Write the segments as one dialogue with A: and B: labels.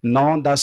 A: 9-10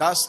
A: 10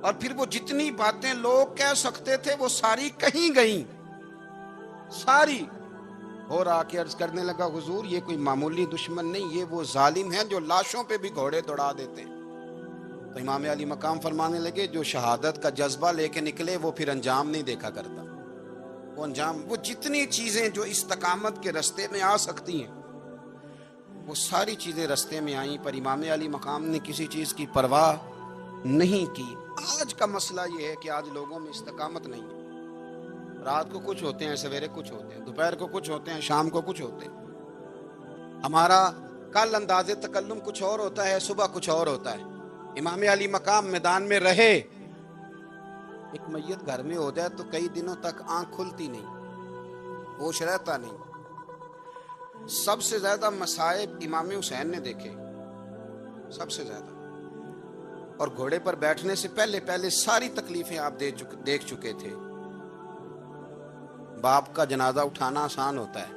A: اور پھر وہ جتنی باتیں لوگ کہہ سکتے تھے وہ ساری کہیں گئیں ساری. اور آ کے عرض کرنے لگا حضور یہ کوئی معمولی دشمن نہیں، یہ وہ ظالم ہیں جو لاشوں پہ بھی گھوڑے دوڑا دیتے ہیں. تو امام علی مقام فرمانے لگے جو شہادت کا جذبہ لے کے نکلے وہ پھر انجام نہیں دیکھا کرتا. وہ انجام، وہ جتنی چیزیں جو استقامت کے رستے میں آ سکتی ہیں وہ ساری چیزیں رستے میں آئیں، پر امام علی مقام نے کسی چیز کی پرواہ نہیں کی. آج کا مسئلہ یہ ہے کہ آج لوگوں میں استقامت نہیں ہے. رات کو کچھ ہوتے ہیں، سویرے کچھ ہوتے ہیں، دوپہر کو کچھ ہوتے ہیں، شام کو کچھ ہوتے ہیں. ہمارا کل انداز تکلم کچھ اور ہوتا ہے، صبح کچھ اور ہوتا ہے. امام علی مقام میدان میں رہے، ایک میت گھر میں ہو جائے تو کئی دنوں تک آنکھ کھلتی نہیں، ہوش رہتا نہیں. سب سے زیادہ مصائب امام حسین نے دیکھے، سب سے زیادہ. اور گھوڑے پر بیٹھنے سے پہلے ساری تکلیفیں آپ دیکھ چکے تھے. باپ کا جنازہ اٹھانا آسان ہوتا ہے،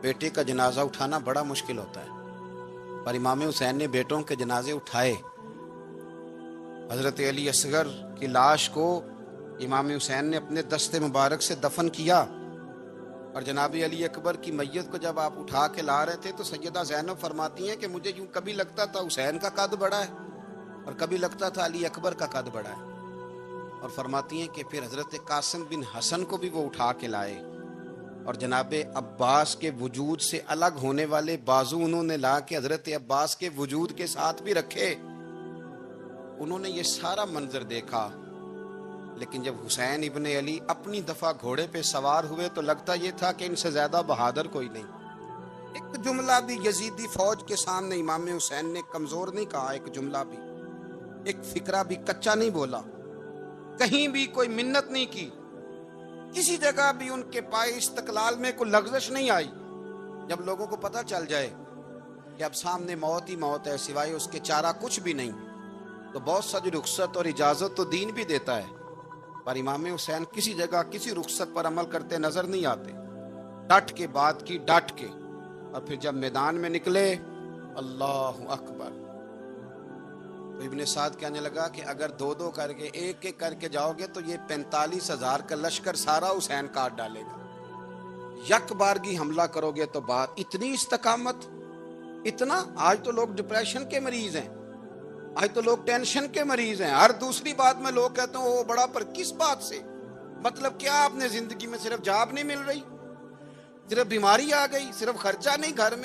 A: بیٹے کا جنازہ اٹھانا بڑا مشکل ہوتا ہے. پر امام حسین نے بیٹوں کے جنازے اٹھائے. حضرت علی اصغر کی لاش کو امام حسین نے اپنے دست مبارک سے دفن کیا، اور جناب علی اکبر کی میت کو جب آپ اٹھا کے لا رہے تھے تو سیدہ زینب فرماتی ہیں کہ مجھے یوں کبھی لگتا تھا حسین کا قد بڑا ہے اور کبھی لگتا تھا علی اکبر کا قد بڑا ہے. اور فرماتی ہیں کہ پھر حضرت قاسم بن حسن کو بھی وہ اٹھا کے لائے، اور جناب عباس کے وجود سے الگ ہونے والے بازو انہوں نے لا کے حضرت عباس کے وجود کے ساتھ بھی رکھے. انہوں نے یہ سارا منظر دیکھا. لیکن جب حسین ابن علی اپنی دفعہ گھوڑے پہ سوار ہوئے تو لگتا یہ تھا کہ ان سے زیادہ بہادر کوئی نہیں. ایک جملہ بھی یزیدی فوج کے سامنے امام حسین نے کمزور نہیں کہا، ایک جملہ بھی، ایک فکرہ بھی کچا نہیں بولا، کہیں بھی کوئی منت نہیں کی، کسی جگہ بھی ان کے پائے استقلال میں کوئی لغزش نہیں آئی. جب لوگوں کو پتہ چل جائے کہ اب سامنے موت ہی موت ہے، سوائے اس کے چارہ کچھ بھی نہیں، تو بہت ساری رخصت اور اجازت تو دین بھی دیتا ہے. پر امام حسین کسی جگہ کسی رخصت پر عمل کرتے نظر نہیں آتے. ڈٹ کے بات کی، ڈٹ کے. اور پھر جب میدان میں نکلے، اللہ اکبر. تو ابن سعد کہنے لگا کہ اگر دو دو کر کے ایک ایک کر کے جاؤ گے تو یہ 45,000 کا لشکر سارا حسین کاٹ ڈالے گا. یک بارگی حملہ کرو گے تو بات. اتنی استقامت، اتنا. آج تو لوگ ڈپریشن کے مریض ہیں، آج تو لوگ ٹینشن کے مریض ہیں. ہر دوسری بات میں لوگ کہتے ہیں وہ بڑا، پر کس بات سے؟ مطلب کیا آپ نے زندگی میں صرف جاب نہیں مل رہی، صرف بیماری آ گئی، صرف خرچہ نہیں گھر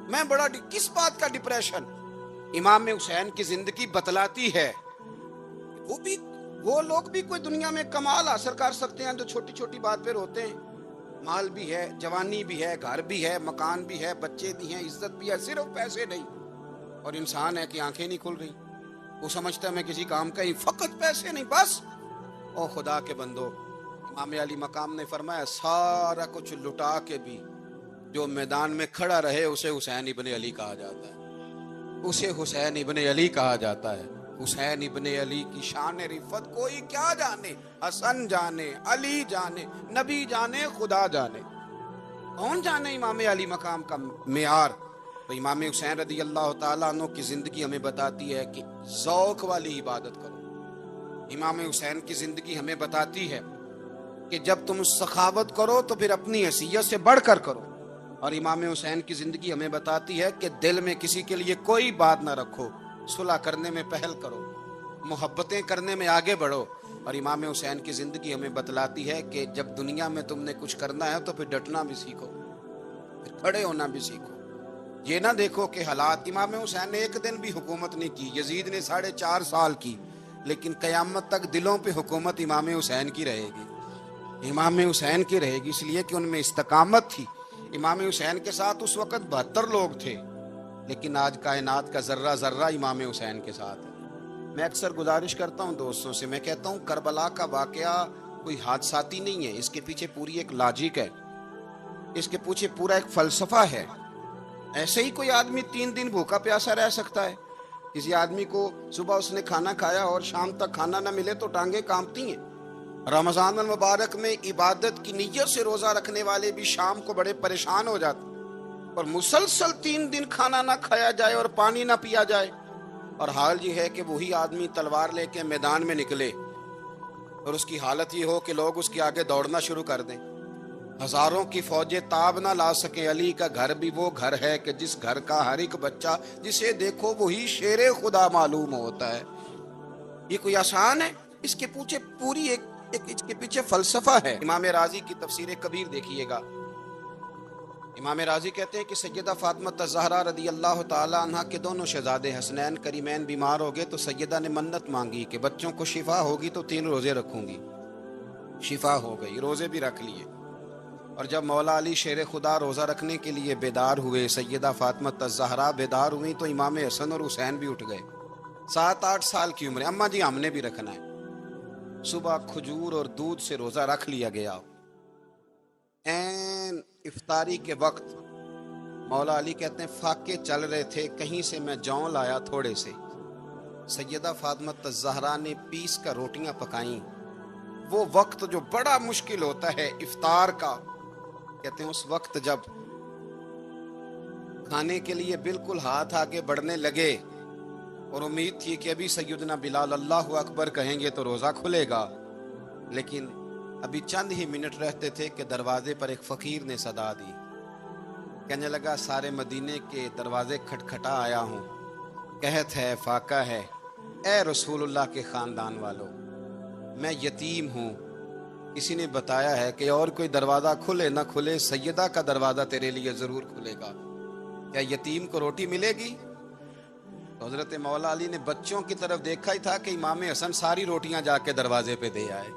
A: میں بڑا کس بات کا ڈپریشن؟ امام حسین کی زندگی بتلاتی ہے وہ لوگ بھی کوئی دنیا میں کمال حاصل کر سکتے ہیں جو چھوٹی چھوٹی بات پہ روتے ہیں. مال بھی ہے، جوانی بھی ہے، گھر بھی ہے، مکان بھی ہے، بچے بھی ہیں، عزت بھی ہے، صرف پیسے نہیں. اور انسان ہے کہ آنکھیں نہیں کھل رہی، وہ سمجھتا ہے میں کسی کام کا ہی، فقط پیسے نہیں بس. او خدا کے بندو، امام علی مقام نے فرمایا سارا کچھ لٹا کے بھی جو میدان میں کھڑا رہے اسے حسین ابن علی کہا جاتا ہے، اسے حسین ابن علی کہا جاتا ہے. حسین ابن علی کی شان رفت کوئی کیا جانے، حسن جانے، علی جانے، نبی جانے، خدا جانے، کون جانے امام علی مقام کا معیار. تو امام حسین رضی اللہ تعالیٰ عنہ کی زندگی ہمیں بتاتی ہے کہ ذوق والی عبادت کرو. امام حسین کی زندگی ہمیں بتاتی ہے کہ جب تم سخاوت کرو تو پھر اپنی حیثیت سے بڑھ کر کرو. اور امام حسین کی زندگی ہمیں بتاتی ہے کہ دل میں کسی کے لیے کوئی بات نہ رکھو، صلح کرنے میں پہل کرو، محبتیں کرنے میں آگے بڑھو. اور امام حسین کی زندگی ہمیں بتلاتی ہے کہ جب دنیا میں تم نے کچھ کرنا ہے تو پھر ڈٹنا بھی سیکھو، پھر کھڑے ہونا بھی سیکھو. یہ نہ دیکھو کہ حالات. امام حسین نے ایک دن بھی حکومت نہیں کی، یزید نے 4.5 سال کی، لیکن قیامت تک دلوں پہ حکومت امام حسین کی رہے گی، امام حسین کی رہے گی، اس لیے کہ ان میں استقامت تھی. امام حسین کے ساتھ اس وقت 72 لوگ تھے، لیکن آج کائنات کا ذرہ ذرہ امام حسین کے ساتھ ہے. میں اکثر گزارش کرتا ہوں دوستوں سے، میں کہتا ہوں کربلا کا واقعہ کوئی حادثاتی نہیں ہے، اس کے پیچھے پوری ایک لاجک ہے، اس کے پیچھے پورا ایک فلسفہ ہے. ایسے ہی کوئی آدمی 3 دن بھوکا پیاسا رہ سکتا ہے؟ کسی آدمی کو صبح اس نے کھانا کھایا اور شام تک کھانا نہ ملے تو ٹانگیں کانپتی ہیں. رمضان المبارک میں عبادت کی نیت سے روزہ رکھنے والے بھی شام کو بڑے پریشان ہو جاتے، اور مسلسل 3 دن کھانا نہ کھایا جائے اور پانی نہ پیا جائے
B: اور حال یہ ہے کہ وہی آدمی تلوار لے کے میدان میں نکلے اور اس کی حالت یہ ہو کہ لوگ اس کے آگے دوڑنا شروع کر دیں، ہزاروں کی فوجیں تاب نہ لا سکیں۔ علی کا گھر بھی وہ گھر ہے کہ جس گھر کا ہر ایک بچہ جسے دیکھو وہی شیر خدا معلوم ہوتا ہے۔ یہ کوئی آسان ہے؟ اس کے پیچھے پوری ایک اس کے پیچھے فلسفہ ہے۔ امام راضی کی تفسیر کبیر دیکھیے گا، امام راضی کہتے ہیں کہ سیدہ فاطمہ الزہرا رضی اللہ تعالی عنہ کے دونوں شہزادے حسنین کریمین بیمار ہو گئے تو سیدہ نے منت مانگی کہ بچوں کو شفا ہوگی تو 3 روزے رکھوں گی۔ شفا ہو گئی، روزے بھی رکھ لیے۔ اور جب مولا علی شیر خدا روزہ رکھنے کے لیے بیدار ہوئے، سیدہ فاطمہ الزہرا بیدار ہوئی تو امام حسن اور حسین بھی اٹھ گئے، 7-8 سال کی عمر، اماں جی ہم نے بھی رکھنا ہے۔ صبح کھجور اور دودھ سے روزہ رکھ لیا گیا۔ این افطاری کے وقت مولا علی کہتے ہیں فاقے چل رہے تھے، کہیں سے میں جون لایا تھوڑے سے، سیدہ فاطمہ الزہرا نے پیس کر روٹیاں پکائیں۔ وہ وقت جو بڑا مشکل ہوتا ہے افطار کا، کہتے ہیں اس وقت جب کھانے کے لیے بالکل ہاتھ آگے بڑھنے لگے اور امید تھی کہ ابھی سیدنا بلال اللہ اکبر کہیں گے تو روزہ کھلے گا، لیکن ابھی چند ہی منٹ رہتے تھے کہ دروازے پر ایک فقیر نے صدا دی، کہنے لگا سارے مدینے کے دروازے کھٹکھٹا آیا ہوں، قحط ہے، فاقہ ہے، اے رسول اللہ کے خاندان والوں، میں یتیم ہوں، کسی نے بتایا ہے کہ اور کوئی دروازہ کھلے نہ کھلے سیدہ کا دروازہ تیرے لیے ضرور کھلے گا، کیا یتیم کو روٹی ملے گی؟ تو حضرت مولا علی نے بچوں کی طرف دیکھا ہی تھا کہ امام حسن ساری روٹیاں جا کے دروازے پہ دے آئے،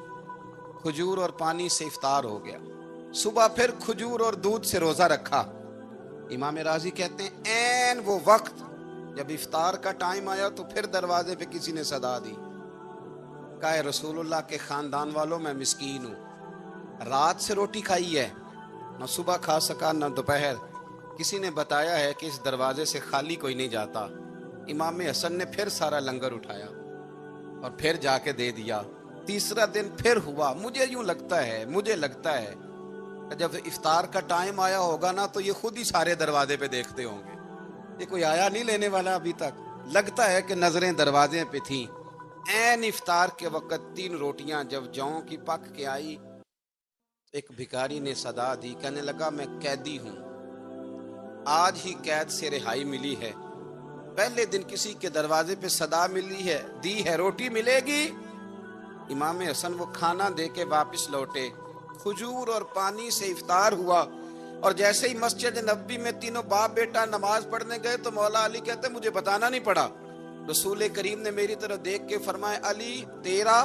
B: کھجور اور پانی سے افطار ہو گیا۔ صبح پھر کھجور اور دودھ سے روزہ رکھا۔ امام راضی کہتے ہیں این وہ وقت جب افطار کا ٹائم آیا تو پھر دروازے پہ کسی نے صدا دی، کہا اے رسول اللہ کے خاندان والوں میں مسکین ہوں، رات سے روٹی کھائی ہے، نہ صبح کھا سکا نہ دوپہر، کسی نے بتایا ہے کہ اس دروازے سے خالی کوئی نہیں جاتا۔ امام حسن نے پھر سارا لنگر اٹھایا اور پھر جا کے دے دیا۔ تیسرا دن پھر ہوا، مجھے لگتا ہے جب افطار کا ٹائم آیا ہوگا نا تو یہ خود ہی سارے دروازے پہ دیکھتے ہوں گے، یہ کوئی آیا نہیں لینے والا ابھی تک، لگتا ہے کہ نظریں دروازے پہ تھیں۔ این افطار کے وقت 3 روٹیاں جب جوں کی پک کے آئی، ایک بھکاری نے صدا دی، کہنے لگا میں قیدی ہوں، آج ہی قید سے رہائی ملی ہے، پہلے دن کسی کے دروازے پہ صدا دی ہے روٹی ملے گی؟ امام حسن وہ کھانا دے کے واپس لوٹے، کھجور اور پانی سے افطار ہوا، اور جیسے ہی مسجد نبوی میں تینوں باپ بیٹا نماز پڑھنے گئے تو مولا علی کہتے مجھے بتانا نہیں پڑا، رسول کریم نے میری طرف دیکھ کے فرمایا علی تیرا،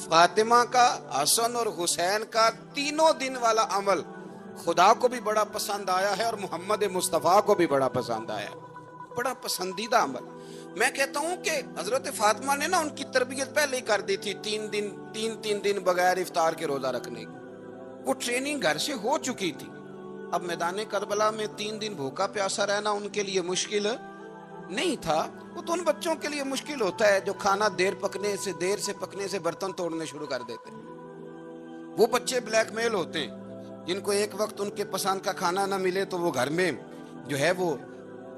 B: فاطمہ کا، حسن اور حسین کا 3 دن والا عمل خدا کو بھی بڑا پسند آیا ہے اور محمد مصطفیٰ کو بھی بڑا پسند آیا ہے، بڑا پسندیدہ عمل۔ میں کہتا ہوں کہ حضرت فاطمہ نے نا ان کی تربیت پہلے ہی کر دی تھی، 3 دن بغیر افطار کے روزہ رکھنے کی، وہ ٹریننگ گھر سے ہو چکی تھی۔ اب میدان کربلا میں 3 دن بھوکا پیاسا رہنا ان کے لیے مشکل نہیں تھا، وہ تو ان بچوں کے لیے مشکل ہوتا ہے جو کھانا دیر سے پکنے سے برتن توڑنے شروع کر دیتے، وہ بچے بلیک میل ہوتے ہیں جن کو ایک وقت ان کے پسند کا کھانا نہ ملے تو وہ گھر میں جو ہے وہ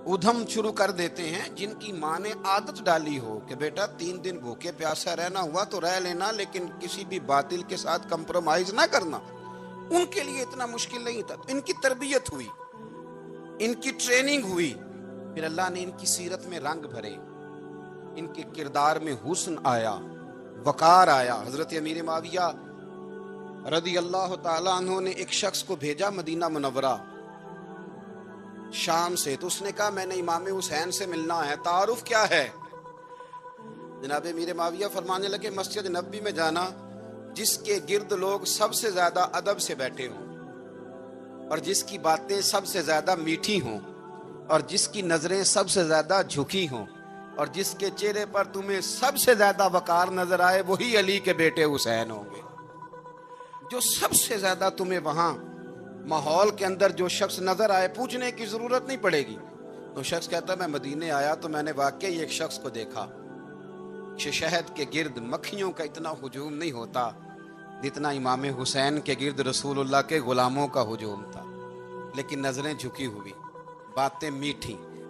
B: ادھم شروع کر دیتے ہیں، جن کی ماں نے عادت ڈالی ہو کہ بیٹا 3 دن بھوکے پیاسا رہنا ہوا تو رہ لینا، لیکن کسی بھی باطل کے ساتھ کمپرومائز نہ کرنا، ان کے لیے اتنا مشکل نہیں تھا۔ ان کی تربیت ہوئی، ان کی ٹریننگ ہوئی، پھر اللہ نے ان کی سیرت میں رنگ بھرے، ان کے کردار میں حسن آیا، وقار آیا۔ حضرت امیر معاویہ رضی اللہ تعالیٰ عنہ نے ایک شخص کو بھیجا مدینہ منورہ شام سے، تو اس نے کہا میں نے امام حسین سے ملنا ہے، تعارف کیا ہے؟ جناب امیر معاویہ فرمانے لگے مسجد نبوی میں جانا جس کے گرد لوگ سب سے زیادہ ادب سے بیٹھے ہوں اور جس کی باتیں سب سے زیادہ میٹھی ہوں اور جس کی نظریں سب سے زیادہ جھکی ہوں اور جس کے چہرے پر تمہیں سب سے زیادہ وقار نظر آئے وہی علی کے بیٹے حسین ہوں گے۔ جو سب سے زیادہ تمہیں وہاں ماحول کے اندر جو شخص نظر آئے، پوچھنے کی ضرورت نہیں پڑے گی، تو شخص کہتا ہے میں مدینے آیا تو میں نے واقعی ایک شخص کو دیکھا، شہد کے گرد مکھیوں کا اتنا ہجوم نہیں ہوتا جتنا امام حسین کے گرد رسول اللہ کے غلاموں کا ہجوم تھا، لیکن نظریں جھکی ہوئی، باتیں میٹھی،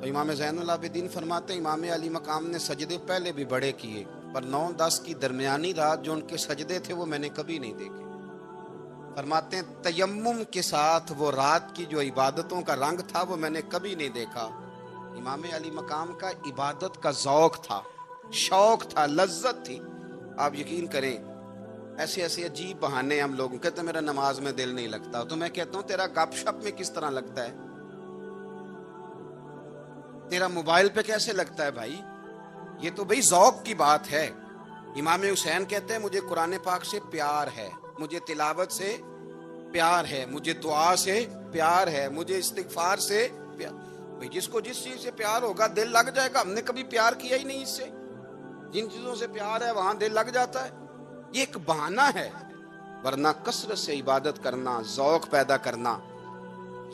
B: تو امام زین العابدین فرماتے ہیں امام علی مقام نے سجدے پہلے بھی بڑے کیے، پر 9-10 کی درمیانی رات جو ان کے سجدے تھے وہ میں نے کبھی نہیں دیکھے۔ فرماتے ہیں تیمم کے ساتھ وہ رات کی جو عبادتوں کا رنگ تھا وہ میں نے کبھی نہیں دیکھا۔ امام علی مقام کا عبادت کا ذوق تھا، شوق تھا، لذت تھی۔ آپ یقین کریں ایسے ایسے عجیب بہانے ہم لوگ کہتے ہیں میرا نماز میں دل نہیں لگتا، تو میں کہتا ہوں تیرا گپ شپ میں کس طرح لگتا ہے، تیرا موبائل پہ کیسے لگتا ہے بھائی؟ یہ تو بھائی ذوق کی بات ہے۔ امام حسین کہتے ہیں مجھے قرآن پاک سے پیار ہے، مجھے تلاوت سے پیار ہے، مجھے دعا سے پیار ہے، مجھے استغفار سے پیار۔ بھائی جس کو جس چیز سے پیار ہوگا دل لگ جائے گا۔ ہم نے کبھی پیار کیا ہی نہیں اس سے، جن چیزوں سے پیار ہے وہاں دل لگ جاتا ہے۔ یہ ایک بہانہ ہے، ورنہ کثرت سے عبادت کرنا، ذوق پیدا کرنا،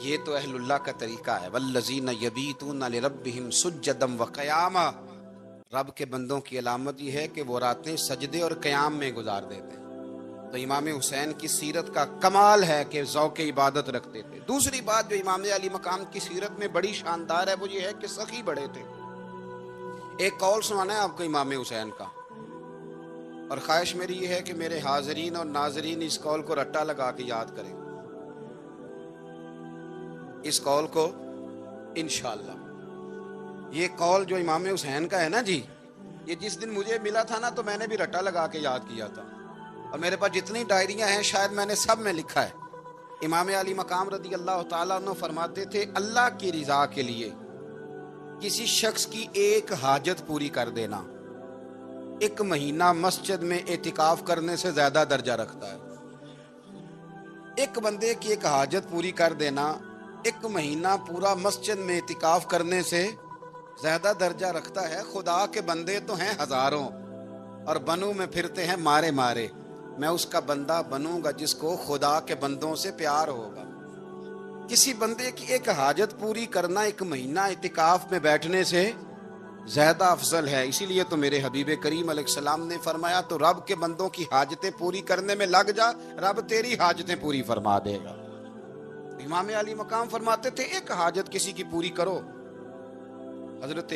B: یہ تو اہل اللہ کا طریقہ ہے۔ والذین یبیتون لربہم سجدا وقیاما، رب کے بندوں کی علامت یہ ہے کہ وہ راتیں سجدے اور قیام میں گزار دیتے ہیں۔ تو امام حسین کی سیرت کا کمال ہے کہ ذوق عبادت رکھتے تھے۔ دوسری بات جو امام علی مقام کی سیرت میں بڑی شاندار ہے وہ یہ ہے کہ سخی بڑے تھے۔ ایک قول سنانا ہے آپ کو امام حسین کا، اور خواہش میری یہ ہے کہ میرے حاضرین اور ناظرین اس قول کو رٹا لگا کے یاد کریں، اس قول کو انشاءاللہ۔ یہ قول جو امام حسین کا ہے نا جی، یہ جس دن مجھے ملا تھا نا تو میں نے بھی رٹا لگا کے یاد کیا تھا، اور میرے پاس جتنی ڈائریاں ہیں شاید میں نے سب میں لکھا ہے۔ امام علی مقام رضی اللہ تعالیٰ عنہ فرماتے تھے اللہ کی رضا کے لیے کسی شخص کی ایک حاجت پوری کر دینا 1 مہینہ مسجد میں اعتکاف کرنے سے زیادہ درجہ رکھتا ہے۔ ایک بندے کی ایک حاجت پوری کر دینا 1 مہینہ پورا مسجد میں اعتکاف کرنے سے زیادہ درجہ رکھتا ہے۔ خدا کے بندے تو ہیں ہزاروں اور بنوں میں پھرتے ہیں مارے مارے، میں اس کا بندہ بنوں گا جس کو خدا کے بندوں سے پیار ہوگا۔ کسی بندے کی ایک حاجت پوری کرنا 1 مہینہ اعتکاف میں بیٹھنے سے زیادہ افضل ہے۔ اسی لیے تو میرے حبیب کریم علیہ السلام نے فرمایا تو رب کے بندوں کی حاجتیں پوری کرنے میں لگ جا، رب تیری حاجتیں پوری فرما دے گا۔ امام علی مقام فرماتے تھے ایک حاجت کسی کی پوری کرو۔ حضرت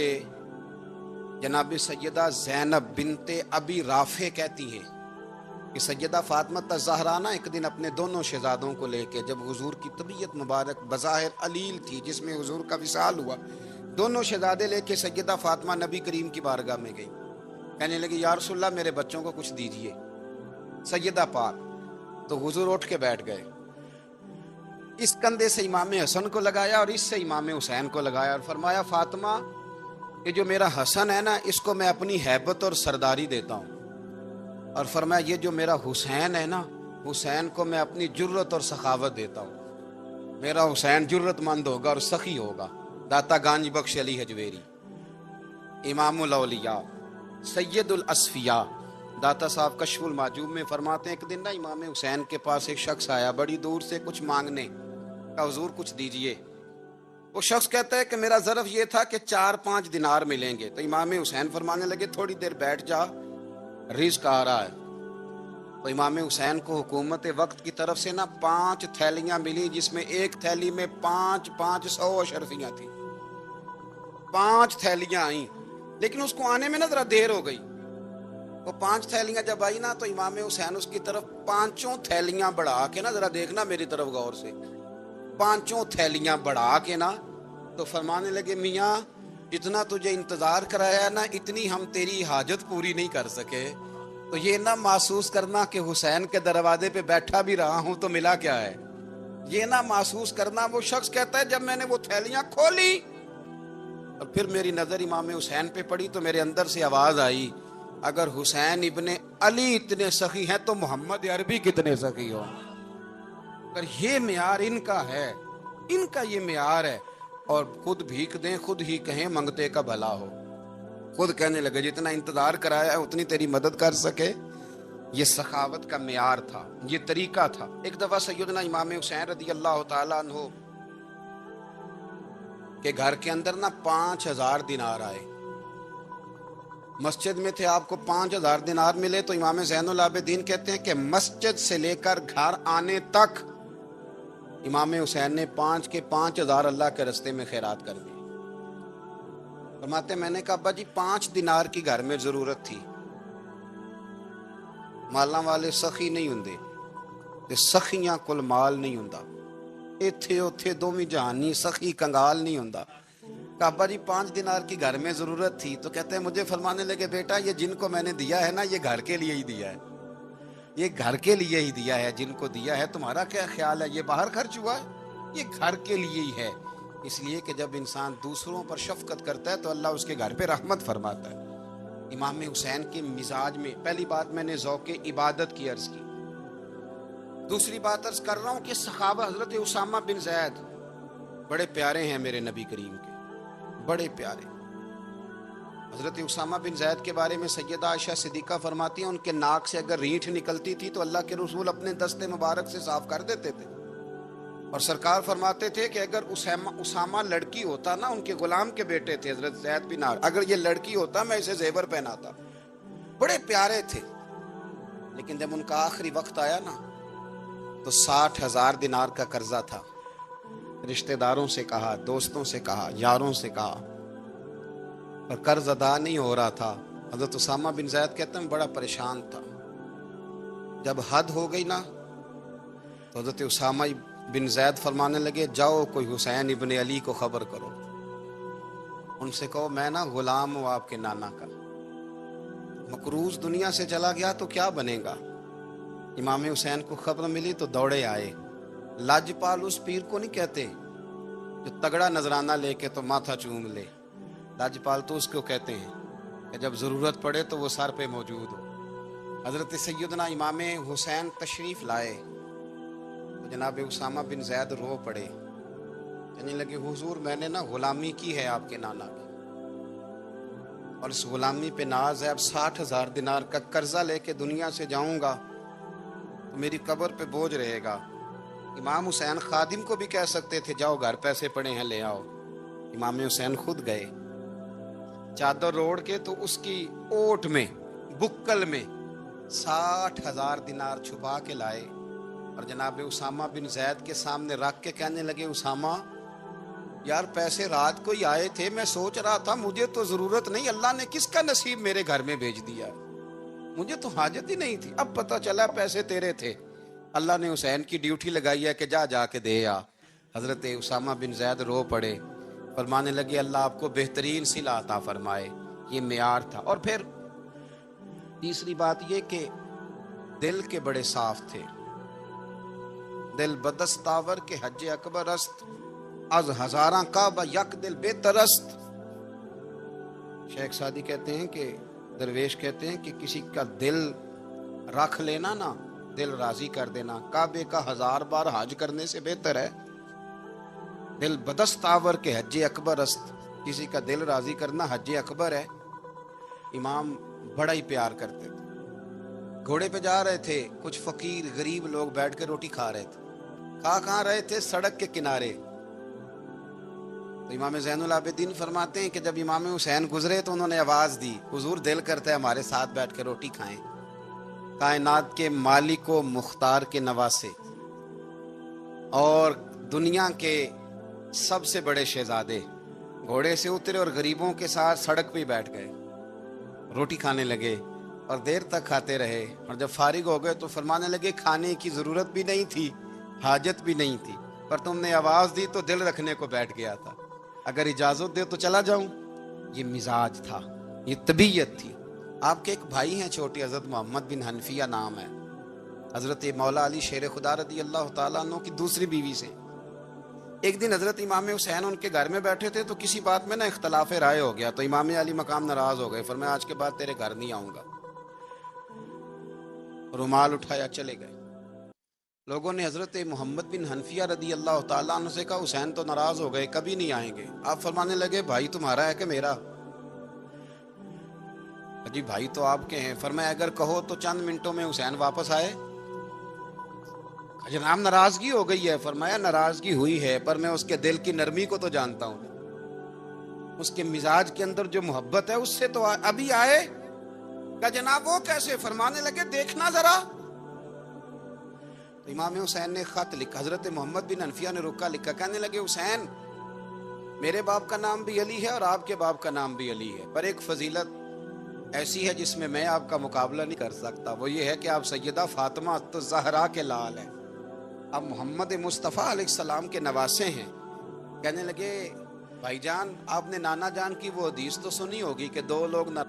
B: جناب سیدہ زینب بنت ابی رافع کہتی ہیں کہ سیدہ فاطمہ الزہرا نا ایک دن اپنے دونوں شہزادوں کو لے کے، جب حضور کی طبیعت مبارک بظاہر علیل تھی جس میں حضور کا وصال ہوا، دونوں شہزادے لے کے سیدہ فاطمہ نبی کریم کی بارگاہ میں گئی، کہنے لگی یا رسول اللہ میرے بچوں کو کچھ دیجئے سیدہ پاک۔ تو حضور اٹھ کے بیٹھ گئے، اس کندھے سے امام حسن کو لگایا اور اس سے امام حسین کو لگایا، اور فرمایا فاطمہ یہ جو میرا حسن ہے نا اس کو میں اپنی ہیبت اور سرداری دیتا ہوں، اور فرمایا یہ جو میرا حسین ہے نا حسین کو میں اپنی جرت اور سخاوت دیتا ہوں۔ میرا حسین جرت مند ہوگا اور سخی ہوگا۔ داتا گانج بخش علی حجویری، امام الاولیاء، سید الاصفیاء، داتا صاحب کشف المعجوب میں فرماتے ہیں ایک دن نا امام حسین کے پاس ایک شخص آیا بڑی دور سے کچھ مانگنے، کہا حضور کچھ دیجئے۔ وہ شخص کہتا ہے کہ میرا ظرف یہ تھا کہ 4-5 دینار ملیں گے۔ تو امام حسین فرمانے لگے تھوڑی دیر بیٹھ جا، رزق آ رہا ہے۔ تو امام حسین کو حکومت وقت کی طرف سے نا 5 تھیلیاں ملی جس میں ایک تھیلی میں 500 اشرفیاں تھیں۔ 5 تھیلیاں آئیں، لیکن اس کو آنے میں نا ذرا دیر ہو گئی۔ وہ 5 تھیلیاں جب آئی نا تو امام حسین اس کی طرف 5 تھیلیاں بڑھا کے نا، ذرا دیکھنا میری طرف غور سے، 5 تھیلیاں بڑھا کے نا تو فرمانے لگے میاں جتنا تجھے انتظار کرایا ہے نا اتنی ہم تیری حاجت پوری نہیں کر سکے۔ تو یہ نہ محسوس کرنا کہ حسین کے دروازے پہ بیٹھا بھی رہا ہوں تو ملا کیا ہے، یہ نہ محسوس کرنا۔ وہ شخص کہتا ہے جب میں نے وہ تھیلیاں کھولی اور پھر میری نظر امام حسین پہ پڑی تو میرے اندر سے آواز آئی اگر حسین ابن علی اتنے سخی ہیں تو محمد عربی کتنے سخی ہو۔ اگر یہ معیار ان کا ہے، ان کا یہ معیار ہے، اور خود بھیک دیں خود ہی کہیں منگتے کا بھلا ہو، خود کہنے لگے جتنا انتظار کرایا ہے اتنی تیری مدد کر سکے۔ یہ سخاوت کا معیار تھا، یہ طریقہ تھا۔ ایک دفعہ سیدنا امام حسین رضی اللہ تعالیٰ عنہ کے گھر کے اندر نا 5000 دینار آئے، مسجد میں تھے، آپ کو 5000 دینار ملے تو امام زین العابدین کہتے ہیں کہ مسجد سے لے کر گھر آنے تک امام حسین نے 5 کے 5000 اللہ کے رستے میں خیرات کر دی۔ فرماتے میں نے کہا ابا جی 5 دینار کی گھر میں ضرورت تھی، مالاں والے سخی نہیں ہوندے تے سخیاں کل مال نہیں ہوندا، ایتھے اوتھے دوویں جہانی سخی کنگال نہیں ہوندا۔ کہا ابا جی 5 دینار کی گھر میں ضرورت تھی، تو کہتے ہیں مجھے فرمانے لگے بیٹا یہ جن کو میں نے دیا ہے نا یہ گھر کے لیے ہی دیا ہے، یہ گھر کے لیے ہی دیا ہے، جن کو دیا ہے تمہارا کیا خیال ہے یہ باہر خرچ ہوا ہے، یہ گھر کے لیے ہی ہے۔ اس لیے کہ جب انسان دوسروں پر شفقت کرتا ہے تو اللہ اس کے گھر پہ رحمت فرماتا ہے۔ امام حسین کے مزاج میں پہلی بات میں نے ذوق عبادت کی عرض کی، دوسری بات عرض کر رہا ہوں کہ صحابہ حضرت اسامہ بن زید بڑے پیارے ہیں میرے نبی کریم کے، بڑے پیارے۔ حضرت اسامہ بن زید کے بارے میں سیدہ عائشہ صدیقہ فرماتی ہیں ان کے ناک سے اگر رینٹھ نکلتی تھی تو اللہ کے رسول اپنے دست مبارک سے صاف کر دیتے تھے، اور سرکار فرماتے تھے کہ اگر اسامہ لڑکی ہوتا نا، ان کے غلام کے بیٹے تھے حضرت زید بن عامر، اگر یہ لڑکی ہوتا میں اسے زیور پہناتا۔ بڑے پیارے تھے، لیکن جب ان کا آخری وقت آیا نا تو 60,000 دینار کا قرضہ تھا، رشتہ داروں سے کہا، دوستوں سے کہا، یاروں سے کہا، اور قرض ادا نہیں ہو رہا تھا۔ حضرت اسامہ بن زید کہتے ہیں بڑا پریشان تھا۔ جب حد ہو گئی نا تو حضرت اسامہ بن زید فرمانے لگے جاؤ کوئی حسین ابن علی کو خبر کرو، ان سے کہو میں نا غلام ہوں آپ کے نانا کا، مقروض دنیا سے چلا گیا تو کیا بنے گا۔ امام حسین کو خبر ملی تو دوڑے آئے۔ لاجپال اس پیر کو نہیں کہتے جو تگڑا نذرانہ لے کے تو ماتھا چوم لے، لاجپال تو اس کو کہتے ہیں کہ جب ضرورت پڑے تو وہ سر پہ موجود ہو۔ حضرت سیدنا امام حسین تشریف لائے تو جناب اسامہ بن زید رو پڑے، کہنے لگے حضور میں نے نا غلامی کی ہے آپ کے نانا کی، اور اس غلامی پہ ناز ہے، اب 60,000 دینار کا قرضہ لے کے دنیا سے جاؤں گا تو میری قبر پہ بوجھ رہے گا۔ امام حسین خادم کو بھی کہہ سکتے تھے جاؤ گھر پیسے پڑے ہیں لے آؤ، امام حسین خود گئے، چادر روڑ کے تو اس کی اوٹ میں بکل میں 60,000 دینار چھپا کے لائے، اور جناب اسامہ بن زید کے سامنے رکھ کے کہنے لگے اسامہ یار پیسے رات کو ہی آئے تھے، میں سوچ رہا تھا مجھے تو ضرورت نہیں، اللہ نے کس کا نصیب میرے گھر میں بھیج دیا، مجھے تو حاجت ہی نہیں تھی، اب پتہ چلا پیسے تیرے تھے، اللہ نے حسین کی ڈیوٹی لگائی ہے کہ جا کے دے آ۔ حضرت اسامہ بن زید رو پڑے، فرمانے لگے اللہ آپ کو بہترین صلہ عطا فرمائے، یہ معیار تھا۔ اور پھر تیسری بات یہ کہ دل کے بڑے صاف تھے، دل بدستاور کے حج اکبر است، از ہزاراں کعبہ یک دل بہتر است۔ شیخ سعدی کہتے ہیں کہ درویش کہتے ہیں کہ کسی کا دل رکھ لینا نا، دل راضی کر دینا، کعبے کا 1000 بار حج کرنے سے بہتر ہے۔ دل بدستاور کے حج اکبر است، کسی کا دل راضی کرنا حج اکبر ہے۔ امام بڑا ہی پیار کرتے تھے، گھوڑے پہ جا رہے تھے، کچھ فقیر غریب لوگ بیٹھ کے روٹی کھا رہے تھے، کہاں رہے تھے؟ سڑک کے کنارے۔ تو امام زین العابدین فرماتے ہیں کہ جب امام حسین گزرے تو انہوں نے آواز دی حضور دل کرتا ہے ہمارے ساتھ بیٹھ کے روٹی کھائیں۔ کائنات کے مالک و مختار کے نواسے اور دنیا کے سب سے بڑے شہزادے گھوڑے سے اترے اور غریبوں کے ساتھ سڑک پہ بیٹھ گئے، روٹی کھانے لگے اور دیر تک کھاتے رہے، اور جب فارغ ہو گئے تو فرمانے لگے کھانے کی ضرورت بھی نہیں تھی، حاجت بھی نہیں تھی، پر تم نے آواز دی تو دل رکھنے کو بیٹھ گیا تھا، اگر اجازت دے تو چلا جاؤں۔ یہ مزاج تھا، یہ طبیعت تھی۔ آپ کے ایک بھائی ہیں چھوٹے، حضرت محمد بن حنفیہ نام ہے، حضرت مولا علی شیر خدا رضی اللہ تعالیٰ عنہ کی دوسری بیوی سے۔ ایک دن حضرت امام حسین ان کے گھر میں بیٹھے تھے تو کسی بات میں نا اختلاف رائے ہو گیا، تو امام علی مقام ناراض ہو گئے، فرمایا آج کے بعد تیرے گھر نہیں آؤں گا، رومال اٹھایا چلے گئے۔ لوگوں نے حضرت محمد بن حنفیہ رضی اللہ تعالیٰ عنہ سے کہا حسین تو ناراض ہو گئے، کبھی نہیں آئیں گے۔ آپ فرمانے لگے بھائی تمہارا ہے کہ میرا؟ جی بھائی تو آپ کے ہیں۔ فرمایا اگر کہو تو چند منٹوں میں حسین واپس آئے۔ جناب ناراضگی ہو گئی ہے۔ فرمایا ناراضگی ہوئی ہے پر میں اس کے دل کی نرمی کو تو جانتا ہوں، اس کے مزاج کے اندر جو محبت ہے اس سے تو ابھی آئے۔ کہ جناب وہ کیسے؟ فرمانے لگے دیکھنا ذرا۔ تو امام حسین نے خط لکھا، حضرت محمد بن حنفیہ نے رکا لکھا، کہنے لگے حسین میرے باپ کا نام بھی علی ہے اور آپ کے باپ کا نام بھی علی ہے، پر ایک فضیلت ایسی ہے جس میں آپ کا مقابلہ نہیں کر سکتا، وہ یہ ہے کہ آپ سیدہ فاطمہ الزہرا کے لال ہیں، آپ محمد مصطفیٰ علیہ السلام کے نواسے ہیں۔ کہنے لگے بھائی جان آپ نے نانا جان کی وہ حدیث تو سنی ہوگی کہ دو لوگ نہ